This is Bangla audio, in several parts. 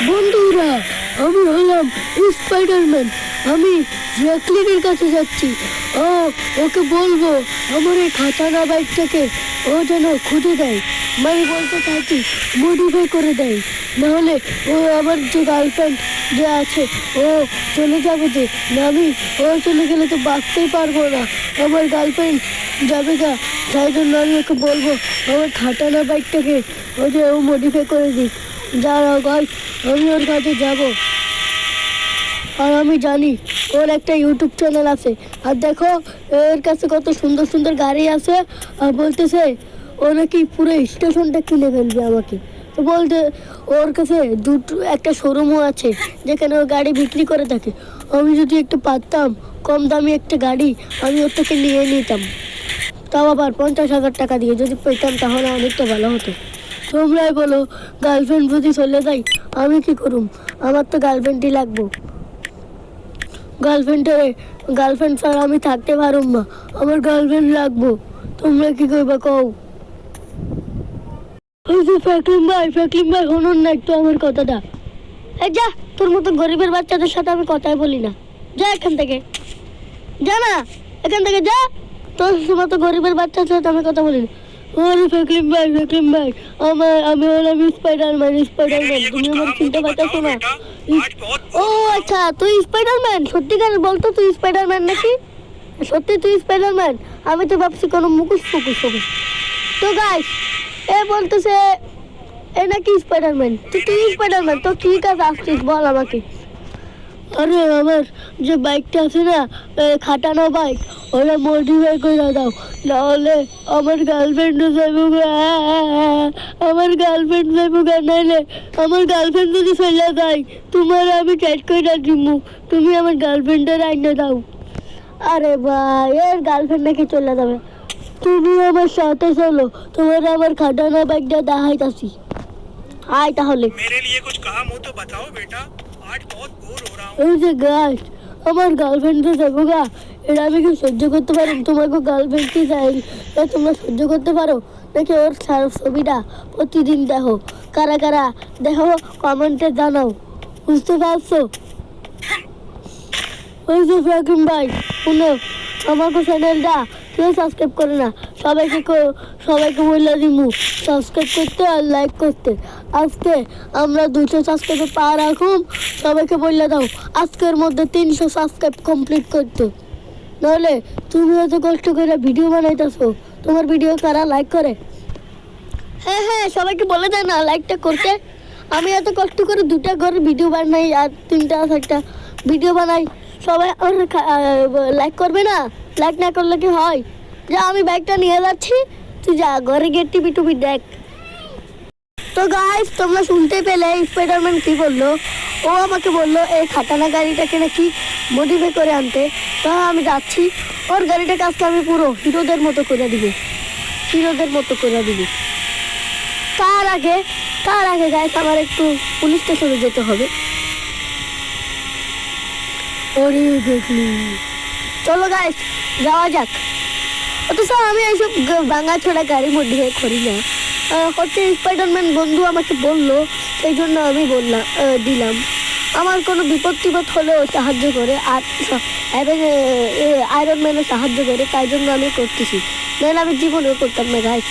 বন্ধুরা, আমি হলাম স্পাইডারম্যান। আমি জ্যাকলিনের কাছে যাচ্ছি। ওকে বলবো আমার এই খাঁচানা বাইকটাকে ও যেন খুঁজে দেয়, মানে বলতে চাইছি মডিফাই করে দেয়। নাহলে ও আমার যে গার্লফ্রেন্ড যে আছে ও চলে যাবে, যে না আমি ও চলে গেলে তো বাঁচতেই পারবো না, আমার গার্লফ্রেন্ড যাবে গা। তাই জন্য আমি ওকে বলবো আমার খাটানা বাইকটাকে ও যে ও মডিফাই করে দিই। যারা গাইস, আমি ওর কাছে যাব। আর আমি জানি ওর একটা ইউটিউব চ্যানেল আছে। আর দেখো এর কাছে কত সুন্দর সুন্দর গাড়ি আছে। আর বলতেছে ও নাকি পুরো স্টেশনটা কিনে ফেলবে আমাকে। তো বলতে ওর কাছে একটা শোরুমও আছে যেখানে ও গাড়ি বিক্রি করে থাকে। আমি যদি একটু পারতাম কম দামি একটা গাড়ি, আমি ওর থেকে নিয়ে নিতাম। তাও আবার 50,000 টাকা দিয়ে যদি পেতাম তাহলে অনেকটা ভালো হতো। তোমরাই বলো, গার্লফ্রেন্ড যদি চলে যাই আমি কি করুম? আমার তো গার্লফ্রেন্ডই লাগবো। গার্লফ্রেন্ড ছাড়া আমি থাকতে পারুম না, আমার গার্লফ্রেন্ড লাগবো। তোমরা কি করবা কও? ফ্যাকলিম ভাই শুনুন না একটু আমার কথাটা। এই যা, তোর মতো গরিবের বাচ্চাদের সাথে আমি কথাই বলি না। যা এখান থেকে, যা না এখান থেকে যা। তোর মতো গরিবের বাচ্চাদের সাথে আমি কথা বলি না। ফ্যাকলিম ভাই, আমি হলাম স্পাইডারম্যান। তুমি আমার চিনতে পারতেছো না? ও আচ্ছা, তুই স্পাইডারম্যান? সত্যিকার বলতো তুই স্পাইডারম্যান নাকি? সত্যি তুই স্পাইডারম্যান? আমি তো ভাবছি কোনো মুখোশ হবে। তো গাইস, এ বলতেছে এ নাকি স্পাইডারম্যান। তুই স্পাইডারম্যান, তো কি কাজ আসছিস বল আমাকে। আরে আমার যে বাইকটা আছে না, খাটানো বাইক, ওরা মডিফাই করে দাও, নাহলে আমার গার্লফ্রেন্ডও যাবো। আমার গার্লফ্রেন্ড যাবো, নাইলে আমার গার্লফ্রেন্ড যদি ফেলে যায় তোমার আমি চ্যাট করে দিমু, তুমি আমার গার্লফ্রেন্ডের আইনা দাও। আরে ভাই, এর গার্লফ্রেন্ড নাকি চলে যাবে। তুমি আমার সাথে চলো, তোমার আমার খাটানো বাইকটা দেখাইতাছি। আয় তাহলে। मेरे लिए कुछ काम हो तो बताओ बेटा, आज बहुत बोर हो रहा हूँ। এই যে গাছ, আমার গার্লফ্রেন্ড তো যাবো গা, এটা আমি কি সহ্য করতে পারি? তোমাকে গার্লফ্রেন্ড কি চাই, তোমরা সহ্য করতে পারো নাকি? ওর ছবিটা প্রতিদিন দেখো, কারা কারা দেখো কমেন্টে জানাও, বুঝতে পারছো? ওই যে ফ্যাকিম ভাই শুনো, আমাকে চ্যানেলটা কেউ সাবস্ক্রাইব করে না, সবাইকে বলে দিমু সাবস্ক্রাইব করতে আর লাইক করতে। আজকে আমরা 200 সাবস্ক্রাইবে পা রাখুম, সবাইকে বলে দাও আজকের মধ্যে 300 সাবস্ক্রাইব কমপ্লিট করতে। নাহলে তুমি এত কষ্ট করে ভিডিও বানাইতেছো, তোমার ভিডিও কারা লাইক করে? হ্যাঁ, সবাইকে বলে দেয় না লাইকটা করতে। আমি এত কষ্ট করে 2টা করে ভিডিও বানাই আর 3টা ভিডিও বানাই, সবাই লাইক করবে না? লাইক না করলে কি হয়? যা, আমি বাইকটা নিয়ে যাচ্ছি, তুই যা ঘরে গিয়ে টিভি দেখ। তো গাইস, তোমরা শুনতে পেলে স্পাইডারম্যান কি বললো। ও আমাকে বললো এই খাটানা গাড়িটাকে নাকি মডিফাই করে আনতে। তা আমি যাচ্ছি, ওর গাড়িটাকে আজকে আমি পুরো হিরোদের মতো করে দিব। তার আগে গাইস আমার একটু পুলিশ স্টেশনে যেতে হবে। ওরে দেখলি, চলো গাইস যাওয়া যাক। অথচ আমি এইসব ভাঙা ছোড়া গাড়ি মডিফাই করি না, হচ্ছে স্পাইডারম্যান বন্ধু আমাকে বললো, সেই জন্য আমি দিলাম। আমার কোনো বিপদ হলেও সাহায্য করে, আর আয়রন ম্যানও সাহায্য করে, তাই জন্য আমি করতেছি, নাহলে আমি জীবনেও করতাম না গাইস।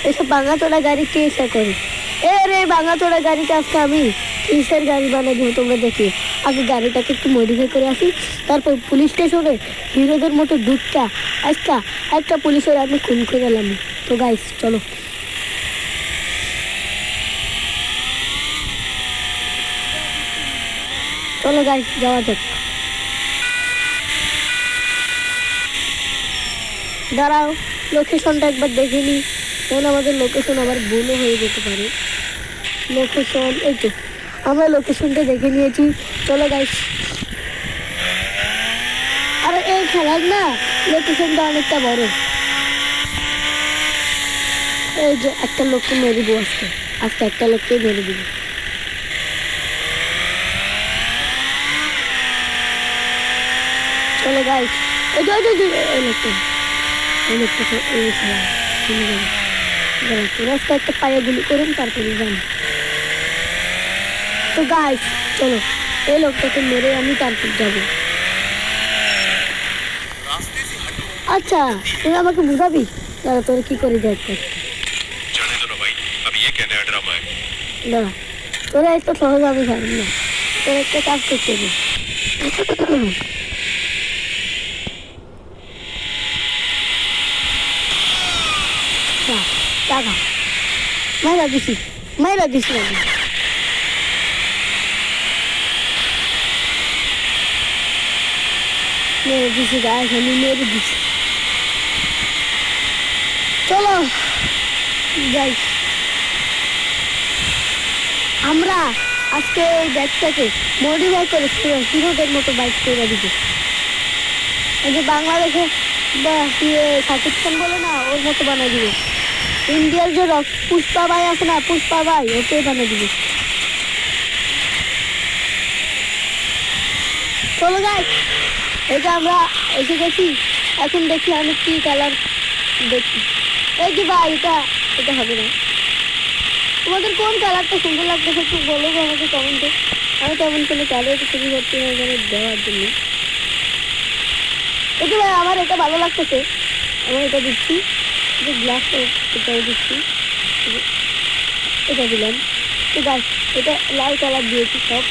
এসব ভাঙা চোরা গাড়ি কে এসে করে? রে ভাঙা চোরা গাড়িটা আজকে আমি কিসের গাড়ি বানিয়ে দিব তোমরা দেখি। আগে গাড়িটাকে একটু মডিফাই করে আসি, তারপর পুলিশ স্টেশনে হিরোদের মতো দুধটা একটা পুলিশের আমি খুন করে গেলাম। তো গাইস চলো গাইস যাওয়া যাক। দাঁড়াও, লোকেশনটা একবার দেখে নিই, কারণ আমাদের লোকেশন আবার ভুলও হয়ে যেতে পারে। লোকেশন এই তো, আমরা লোকেশনটা দেখে নিয়েছি। চলো গাইস, আর এই খেলার না লোকেশনটা অনেকটা বড়। এই যে একটা লোককে মেরে দিব, আজকে একটা লোককে মেরে দিব। চলো গাইস, রাস্তা একটা পায়ে গুলি করুন, তারপরে যান। তো গাইস চলো এই লোকটাকে মেরে আমি তারপর যাবো। रास्ते से हटो। আচ্ছা তুই আমাকে বুঝাবি দাঁড়া তোর কি করে দেখতে जाने दो ना भाई, अब ये क्या नया ड्रामा है? দাঁড়া তোরা এত সহজ আমি জানি না তোর একটা কাজ করতে হবে টাকা মাইরা দিছি আমি মেরে দিছি গাছ আমি মেরে দিছি চলো যাই আমরা আজকে এই ব্যাগটাকে মডিফাই করে হিরোদের মতো বাইক করে দিব এই যে বাংলাদেশে বা শাকিব খান বলে না ওর মতো বানাই দিব ইন্ডিয়ার যে পুষ্পা ভাই আছে না পুষ্পা ভাই ওকে বানিয়ে দিব চলো গাই এই যে আমরা এসে গেছি এখন দেখি আমি কি কালার দেখি এই যে ভাই এটা হবে না তোমাদের কোন কালারটা সুন্দর লাগতেছে একটু বলো গো আমাকে কমেন্টে আমি তেমন কোনো কালার খুবই করছি না এখানে দেওয়ার জন্য এই যে ভাই আমার এটা ভালো লাগতেছে আমার এটা দিচ্ছি যে গ্লাসটা এটাও দিচ্ছি এটা দিলাম তো গাছ এটা লাল কালার দিয়েছি সব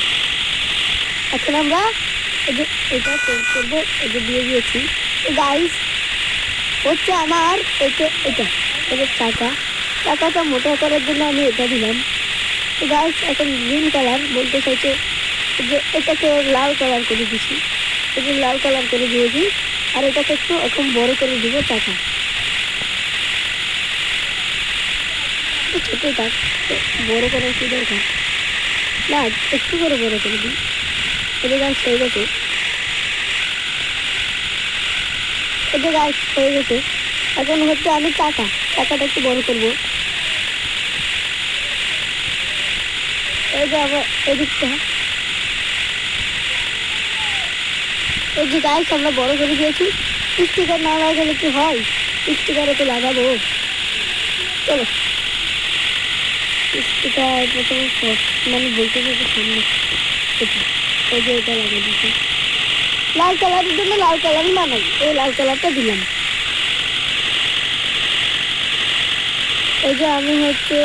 এখন আমরা এই যে এটা চেঞ্জ করবো এটা দিয়ে দিয়েছি তো গাইস হচ্ছে আমার এটা চাকাটা মোটা করার জন্য আমি এটা দিলাম তো গাইস এখন গ্রিন কালার বলতে চাইছে যে এটাকে লাল কালার করে দিছি এটা লাল কালার করে দিয়েছি আর এটাকে একটু এখন বড় করে দিব চাকা ছোটো থাক বড় করার কি দরকার না একটু করে বড় করে দিই এটা গাছ হয়ে গেছে এটা গাছ হয়ে গেছে এখন হচ্ছে আমি চাকাটা একটু বড় করবো এই যে আবার এদিকটা এই যে গাছ আমরা বড় করে দিয়েছি স্টিকার না লাগালে কি হয় স্টিকারে তো লাগাবো চলো স্টিকার প্রথমে মানে বলতে হবে সামনে এটা এই যে এটা লাগিয়ে দিচ্ছি লাল কালারের জন্য লাল কালারই বানাই এই লাল কালারটা দিলাম এই যে আমি হচ্ছে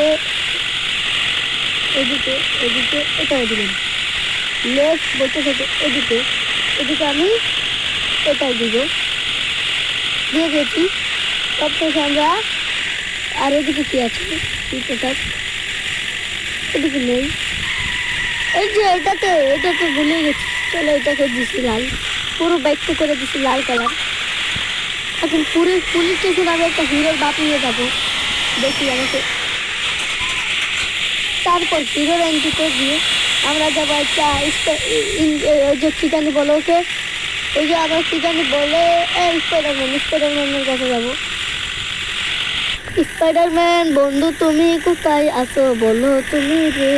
এদিকে এটাও দিলাম লেফট বলতে থাকে এদিকে আমি এটাও দিব দিয়ে দিয়েছি সব থেকে আমরা আর এদিকে কি আছে এদিকে নেই এই যে এটাতে ভুলে গেছি চলো এটাকে দিচ্ছি লাল পুরো বাইকটা করে দিচ্ছি লাল কালার এখন পুলিশ স্টেশন আমি একটা হিরোর বাপ নিয়ে যাবো দেখি আমাকে তারপর হিরোর এন্ট্রি করে দিয়ে আমরা যাবো একটা ওই যে কি জানি বলো ওকে ওই যে আবার কি জানি বলে স্পাইডারম্যানের কাছে যাবো স্পাইডারম্যান বন্ধু তুমি কোথায় আসো বলো তুমি রে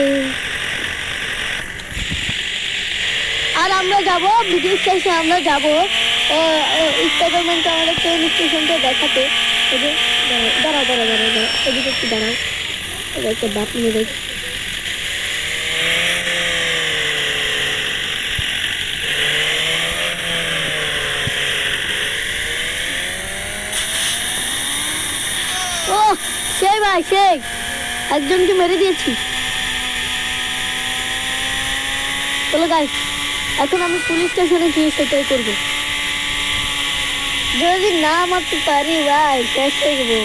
আর আমরা যাবো ভিডিও শেষে আমরা যাবো স্পাইডারম্যানকে আমাদের ট্রেন স্টেশনটা দেখাতে দাঁড়াও এদিকে একটু দাঁড়াও একটা বাপ নিয়ে দেখ ও সেই ভাই সেই একজনকে মেরে দিয়েছি চলো গাইস এখন আমি পুলিশ স্টেশনে গিয়ে সেটাই করবো যদি না মারতে পারি ভাই শেষ হয়ে যাবো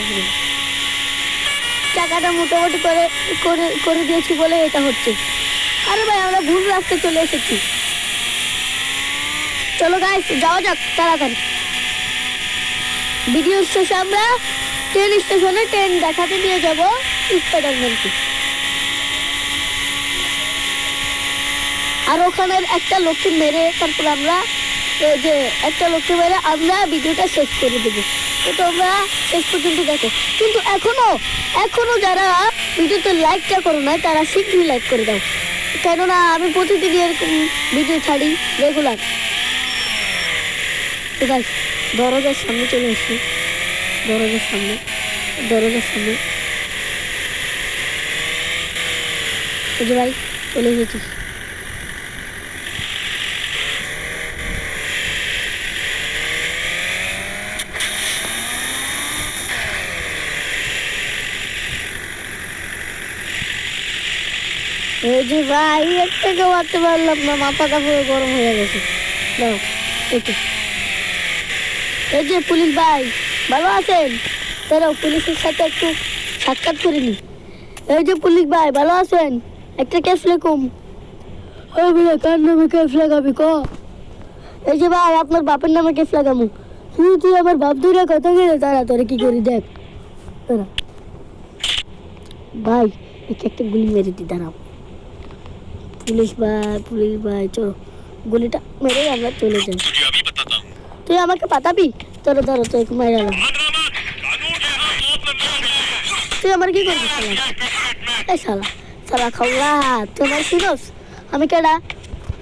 চাকাটা মোটামুটি করে দিয়েছি বলে এটা হচ্ছে আরে ভাই আমরা ভুল রাস্তায় চলে এসেছি চলো গাইস যাওয়া যাক তাড়াতাড়ি ভিডিও শেষে আমরা ট্রেন স্টেশনে ট্রেন দেখাতে দিয়ে যাবো স্পাইডারম্যানকে আর ওখানে একটা লোককে মেরে তারপর আমরা যে একটা লোককে মেরে আমরা ভিডিওটা শেষ করে দেবো তো তোমরা শেষ পর্যন্ত দেখো কিন্তু এখনো যারা ভিডিওতে লাইকটা করো না তারা শীঘ্রই লাইক করে দাও কেননা আমি প্রতিদিন এরকম ভিডিও ছাড়ি রেগুলার তো গাইস দরজার সামনে চলে এসছি দরজার সামনে এই যে ভাই চলে এসেছি এই যে ভাই এর থেকে মারতে পারলাম না, মাথাটা পুরো গরম হয়ে গেছে। দাও একটু। এই যে পুলিশ ভাই ভালো আছেন? দাঁড়াও পুলিশের সাথে একটু সাক্ষাৎ করে নি। এই যে পুলিশ ভাই ভালো আছেন? একটা কেস লেখুম। ওই বলে কার নামে কেস লাগাবি ক? এই যে ভাই আপনার বাপের নামে কেস লাগামু। তুই আমার বাপ ধরে কথা গেলে তারা তোরে কি করি দেখ। দাঁড়া ভাই একে একটা গুলি মেরে দি, দাঁড়াও। পুলিশ ভাই চলো গুলিটা মেরে আমরা চলে যাই। तुझे अभी बताता हूँ তুই আমাকে পাতাবি? ধরো ধরো তুই একটু মাইরা লো। তুই আমার কি করবি শালা? এই শালা শালা খাওয়া তুই আমার শুনোস? আমি কেডা?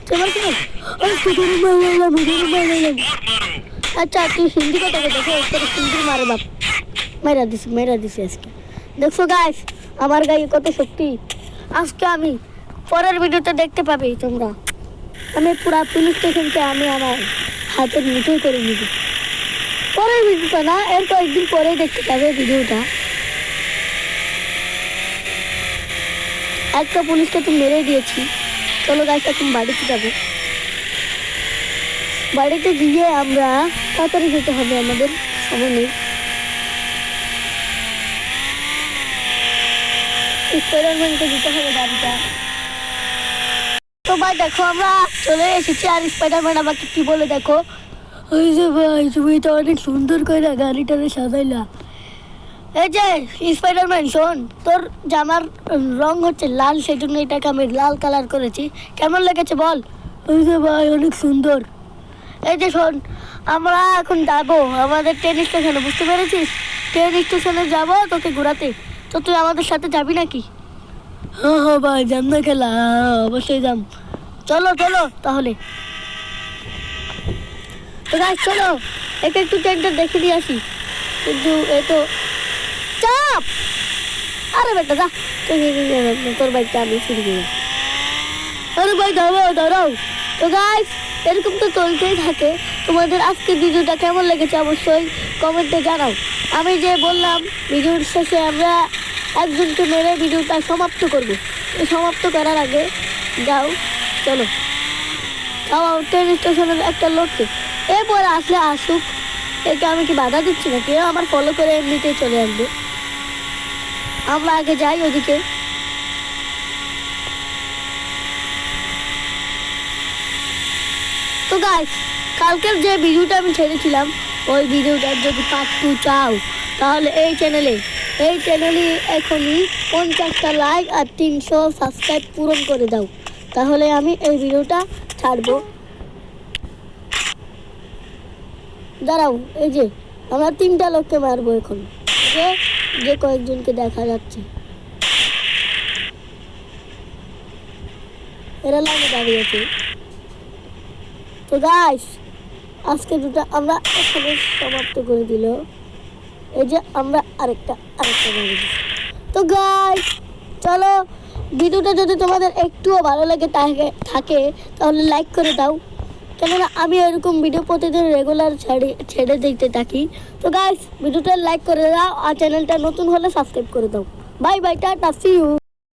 তুই আমার শুনোস? ওই তুই মাইরালাম। আচ্ছা তুই হিন্দি কথা বলতে তোর হিন্দি মারে বাপ। মাইরা দিছি আজকে। দেখছো গাইস আমার গায়ে কত শক্তি। আজকে আমি পরের ভিডিওতে দেখতে পাবে তোমরা। আমি পুরা পুলিশ স্টেশনকে আমি আমার হাতের মুঠোয় করে নিব। পরের ভিডিওটা না, এর কয়েকদিন পরে দেখতে পাবে ভিডিওটা। একটা পুলিশকে তো মেরে দিয়েছি। চলো গাইস এখন বাড়িতে যাবো। বাড়িতে গিয়ে আমরা তাড়াতাড়ি যেতে হবে, আমাদের সময় নেই। স্পাইডারম্যানকে দিতে হবে গাড়িটা। তো ভাই দেখো আমরা চলে এসেছি, আর স্পাইডারম্যান আমাকে কি বলে দেখো, ওই যে ভাই তুমি তো অনেক সুন্দর করে গাড়িটারে সাজাইলা। এই যে স্পাইডারম্যান শোন, তোর জামার রং হচ্ছে লাল, সেই জন্য এটাকে আমি লাল কালার করেছি। কেমন লেগেছে বল? ওই যে ভাই অনেক সুন্দর। এই যে শোন, আমরা এখন যাবো আমাদের ট্রেন স্টেশনে, বুঝতে পেরেছিস? ট্রেন স্টেশনে যাবো তোকে ঘোরাতে। তো তুই আমাদের সাথে যাবি নাকি? হ্যাঁ হ্যাঁ ভাই যাম না খেলা, অবশ্যই যাম। চলো চলো তাহলে। তো গাইস চলো একে একটু ট্রেনটা দেখে দিয়ে আসি। কিন্তু এ তো চাপ। আরে বেটা যা, তোর বাইকটা আমি ফিরে গেলাম। আরে ভাই দাঁড়াও দাঁড়াও। তো গাইস এরকম তো চলতেই থাকে। তোমাদের আজকের ভিডিওটা কেমন লেগেছে অবশ্যই কমেন্টে জানাও। আমি যে বললাম ভিডিওর শেষে আমরা একজনকে মেরে ভিডিওটা সমাপ্ত করব। সমাপ্ত করার আগে যাও চলো যাও ট্রেন স্টেশনের একটা লোককে, এরপর আসলে আসুক, একে আমি কি বাধা দিচ্ছি না? কেউ আমার ফলো করে এমনিতেই চলে আসবে। আমরা আগে যাই ওদিকে। তো গাইস কালকের যে ভিডিওটা আমি ছেড়েছিলাম, ওই ভিডিওটার যদি পার্ট 2 চাও তাহলে এই চ্যানেলে এখনই 50টা লাইক আর 300 সাবস্ক্রাইব পূরণ করে দাও, তাহলে আমি এই ভিডিওটা ছাড়বো। দাঁড়াও এই যে আমরা 3টা লোককে মারবো এখন, যে কয়েকজনকে দেখা যাচ্ছে এরা লাইনে দাঁড়িয়েছে। তো গাইস আজকে দুটো আমরা এখানে সমাপ্ত করে দিল। এই যে আমরা আরেকটা করে দিচ্ছি। তো গাইস চলো ভিডিওটা যদি তোমাদের একটুও ভালো লাগে থাকে তাহলে লাইক করে দাও, কেননা আমি এরকম ভিডিও প্রতিদিন রেগুলার ছেড়ে দিতে থাকি। তো গাইস ভিডিওটা লাইক করে দাও আর চ্যানেলটা নতুন হলে সাবস্ক্রাইব করে দাও। Bye bye, tata, see you.